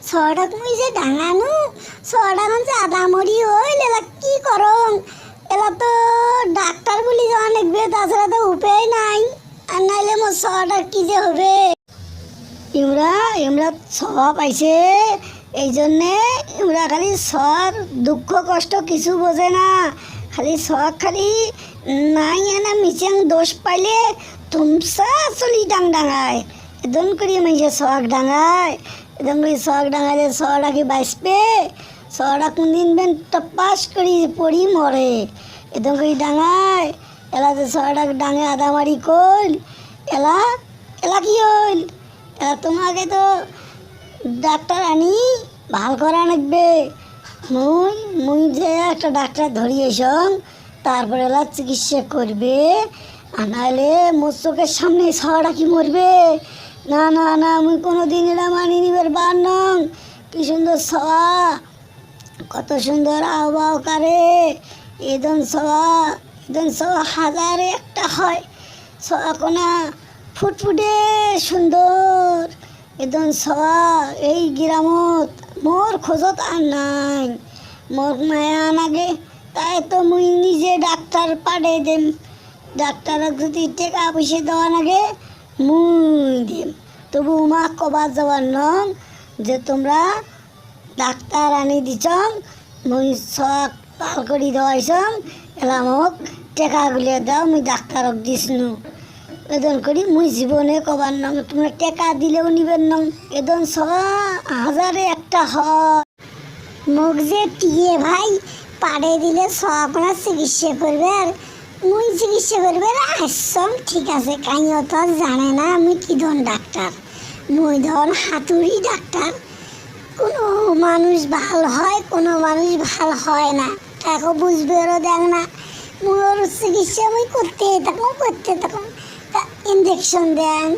ছড়াক মুই যে ডাঙানু ছড়াখন যে আধা মরি হইল এলা কি করং এলা তো ডাক্তার বলি যাওয়া লাগবে তাছাড়া তো উপায় নাই আর নাইলে মোর ছড়াক কি যে হবে ইমরা ইমরা ছড়া পাইছে এই জন্যে ইমরা খালি ছড় দুঃখ কষ্ট কিছু বোঝে না খালি ছড় খালি নাই এনা মিচাং দোষ পাইলে তুমসা চলি ডাঙায় এদন করি মাইছে ছড়াক ডাঙায় এদন করে ছড়াক ডাঙাইলে ছড়া কি বাঁচবে ছড়া কোনদিন বেন টপাস করি পড়ি মরে এদন করে ডাঙায় এলা যে ছড়াক ডাঙে আদা মারি কইল এলা এলা কি হইল এলা তোমাকে তো ডাক্তার আনি ভাল করা লাগবে মুই মুই যে একটা ডাক্তার ধরিয়েছ তারপরে এলা চিকিৎসা করবে আর নাহলে মোর চোখের সামনে ছড়া কি মরবে না না না মুই কোনো দিন এরা মানি নিবার বার নং কি সুন্দর ছড়া কত সুন্দর আবহাওয়া কারে এদন ছড়া হাজারে একটা হয় ছড়া কোনা ফুটফুটে সুন্দর এদন ছড়া এই গ্রামত মোর খোঁজত আর নাই মোর মায়া নাগে তাই তো মুই নিজে ডাক্তার পাঠাই দেম ডাক্তারক যদি টাকা পয়সা দেওয়া নাগে মুই দিম তবু মা কবার যাওয়ার নং যে তোমরা ডাক্তার আনি দিছং মুই সব পাল করি দেওয়াইছং এলা মোক টেকা গুলিয়ে দাও মুই ডাক্তারক দিছনু এদন করি মুই জীবনে কবার নং তোমরা টেকা দিলেও নিবেন নং এদন সব হাজারে একটা হয় মোক যে টিয়ে ভাই পাড়ে দিলে সব আপনার চিকিৎসা করবে আর মুই চিকিৎসা করবে আসছম ঠিক আছে কাইও তো জানে না আমি কি ধন ডাক্তার মুই ধন হাতুড়ি ডাক্তার কোনো মানুষ ভাল হয় কোনো মানুষ ভাল হয় না তাকে বুঝবে ওরও দেখ না মোর চিকিৎসা মুই করতে থাকুন তা ইঞ্জেকশন দেন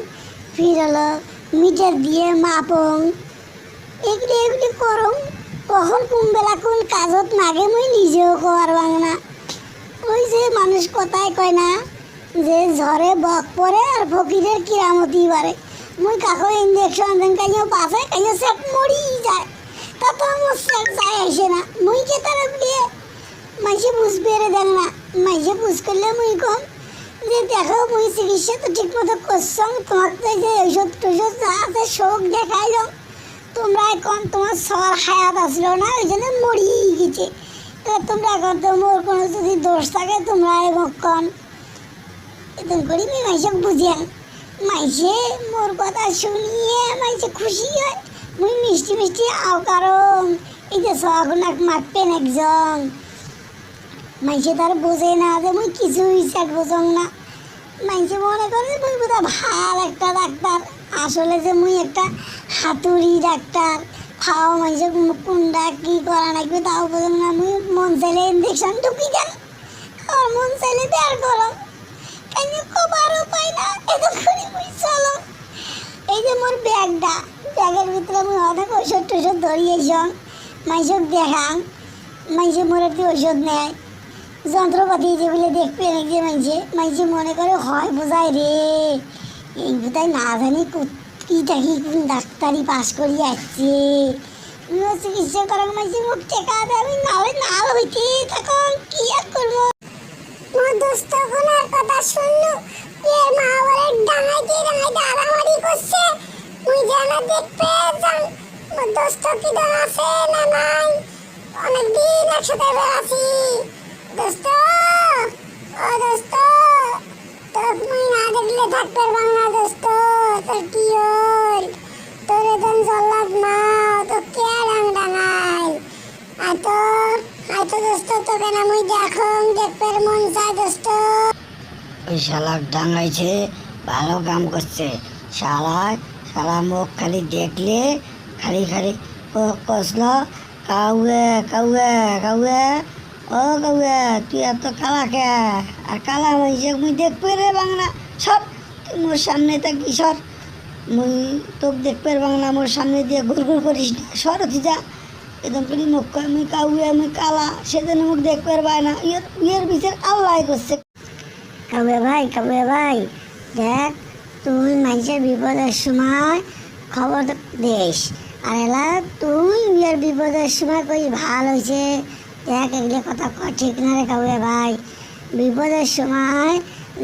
ফির হলো মিটার দিয়ে মাপং এগুলি করং কখন কোন বেলা কোন কাজত নাগে মুই নিজেও কর না ওই যে মানুষ কথাই কয় না যে ঝড়ে বক পরে আর ফকিরের কিরামতি বাড়ে মুই কাকো ইঞ্জেকশন দেন কাইও বাঁচে কাইও সেট মরি যায় তা তো আমার সেট যায় আসে না মুই কে তারা দিয়ে মাইসে বুঝবে রে দেখ না মাইসে বুঝ করলে মুই কম যে দেখো মুই চিকিৎসা তো ঠিক মতো করছং তোমাকে তো যে ঔষধ টষধ যা আছে শোক দেখাইলাম তোমরা এখন তোমার সবার হায়াত আসলো না ওই জন্য মরি গেছে তোমরা এখন তো মোর কোনো যদি দোষ থাকে তোমরা এবং কন এরকম করি আমি মাইসে বুঝিয়ান মাইসে মোর কথা শুনিয়ে মাইসে খুশি হয় মুই মিষ্টি মিষ্টি আও কারণ এই যে সগুনাক মারতেন একজন মাইসে তার বোঝে না যে মুই কিছুই চাক বোঝং না মাইসে মনে করে মুই বোধ ভাল একটা ডাক্তার আসলে যে মুই একটা হাতুড়ি ডাক্তার খাওয়া মাইসে কোনটা কী করা লাগবে তাও বোঝং না মুই মন চাইলে ইঞ্জেকশন ঢুকি দেন আর মন চাইলে বের করো কেন কবার উপায় না এত করে মুই চলো এই যে মোর ব্যাগের ভিতরে মুই অনেক ঔষধ টষধ ধরিয়েছং মাইসক দেখাং মাইসে মোর একটি ঔষধ নেয় যন্ত্রপাতি যেগুলো দেখবে যে মাইসে মনে করে হয় বোঝায় রে এই বোধহয় না জানি কীটা কি কোন ডাক্তারি পাস করি আসছে চিকিৎসা করার মাইসে মুখ টেকা দেয় আমি না হইতে তখন কি আর করবো মোর দোস্ত কোনার কথা শুনলু এর মা বলে ডাঙাইতে আড়ামারি করছে মুই জানা দেখতে যান মোর দোস্ত কি দর আছে না নাই অনেকদিন একসাথে বেড়াছি দোস্ত ও দোস্ত তোর মুই না দেখলে থাকতে পারবাম না দোস্ত তোর কি হল তোর এদন জল্লাদ মা তো কে ডাঙাই আয় তো দোস্ত তোকে না মুই দেখতে মন চাই দোস্ত। ওই শালাক ডাঙাইছে, ভালো কাম করছে। শালা মুখ খালি দেখলে খালি খালি কষল, কাউয়ে কাউয়ে কাউয়ে, ও কাউয়ে তুই এত কালা কে? আর কালা হয়েছে মুই দেখবে রে বাংলা। সর, তুই মোর সামনে থাকি সর, মুই তোকে দেখবে বাংলা, মোর সামনে দিয়ে ঘুরঘুর করিস না, সর তুই যা। একদম করে মুখ কয় মুই কাউয়ে মুই কালা, সেজন্য মুখ দেখবে পায় না। ইয়ের বিচার আল্লাহ করছে। কাউয়ে ভাই দেখ, তুই মানুষের বিপদের সময় খবর দিস, আর এলা তুই বিয়ের বিপদের সময় কই ভালো হয়েছে। দেখ এগুলো কথা ঠিক না রে কাউয়ে ভাই। বিপদের সময়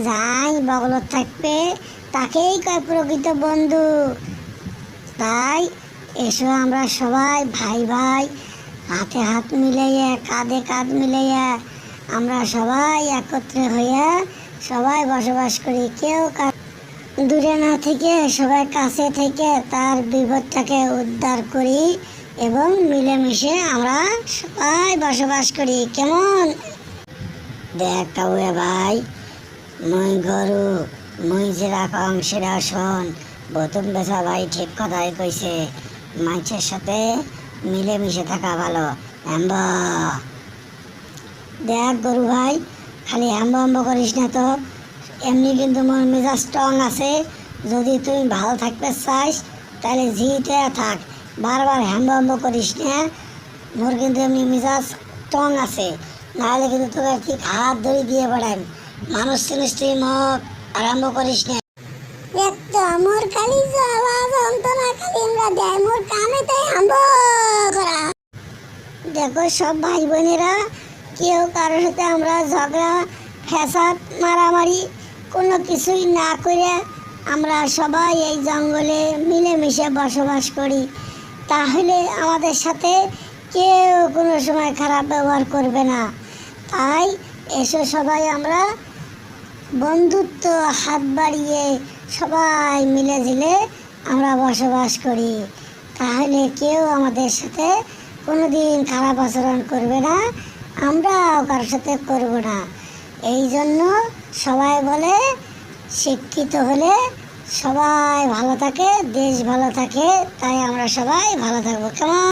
যাই বগলত থাকবে তাকেই কয় প্রকৃত বন্ধু। তাই এসো আমরা সবাই ভাই হাতে হাত মিলাইয়া কাঁধে কাঁধ মিলাইয়া আমরা সবাই একত্রে হইয়া সবাই বসবাস করি। কেউ দূরে না থেকে সবাই কাছে থেকে তার বিপদটাকে উদ্ধার করি এবং মিলেমিশে আমরা সবাই বসবাস করি। কেমন? দেখ কাউয়ে ভাই, মুই গরু, মুই যেরা কম সেরা শোন। বতুম বেচা ভাই ঠিক কথাই কইছে, মানুষের সাথে মিলেমিশে থাকা ভালো। হ্যাম্ব দেখ গরু ভাই, খালি হ্যাম্ব করিস না তো। এমনি কিন্তু মোর মেজাজ স্ট্রং আছে। যদি তুই ভালো থাকতে চাস তাহলে জিতে থাক, বারবার হ্যাম্ব করিস না। মোর কিন্তু এমনি মেজাজ স্ট্রং আছে, নাহলে কিন্তু তোকে ঠিক হাত ধরে দিয়ে বেড়াই। মানুষ চিনিস তুই, মুখ আরম্ভ করিস না। দেখতো মোর খালি আওয়াজ অন্তনা খালি আমরা দেয় মোর কানে তাই হ্যাম্ব করা। দেখো সব ভাই বোনেরা, কেউ কারোর সাথে আমরা ঝগড়া ফ্যাসাদ মারামারি কোনো কিছুই না করে আমরা সবাই এই জঙ্গলে মিলেমিশে বসবাস করি। তাহলে আমাদের সাথে কেউ কোনো সময় খারাপ ব্যবহার করবে না। তাই এসো সবাই আমরা বন্ধুত্ব হাত বাড়িয়ে সবাই মিলে ঝিলে আমরা বসবাস করি। তাহলে কেউ আমাদের সাথে কোনো দিন খারাপ আচরণ করবে না, আমরাও কারোর সাথে করব না। এই জন্য সবাই বলে শিক্ষিত হলে সবাই ভালো থাকে, দেশ ভালো থাকে। তাই আমরা সবাই ভালো থাকবো। কেমন?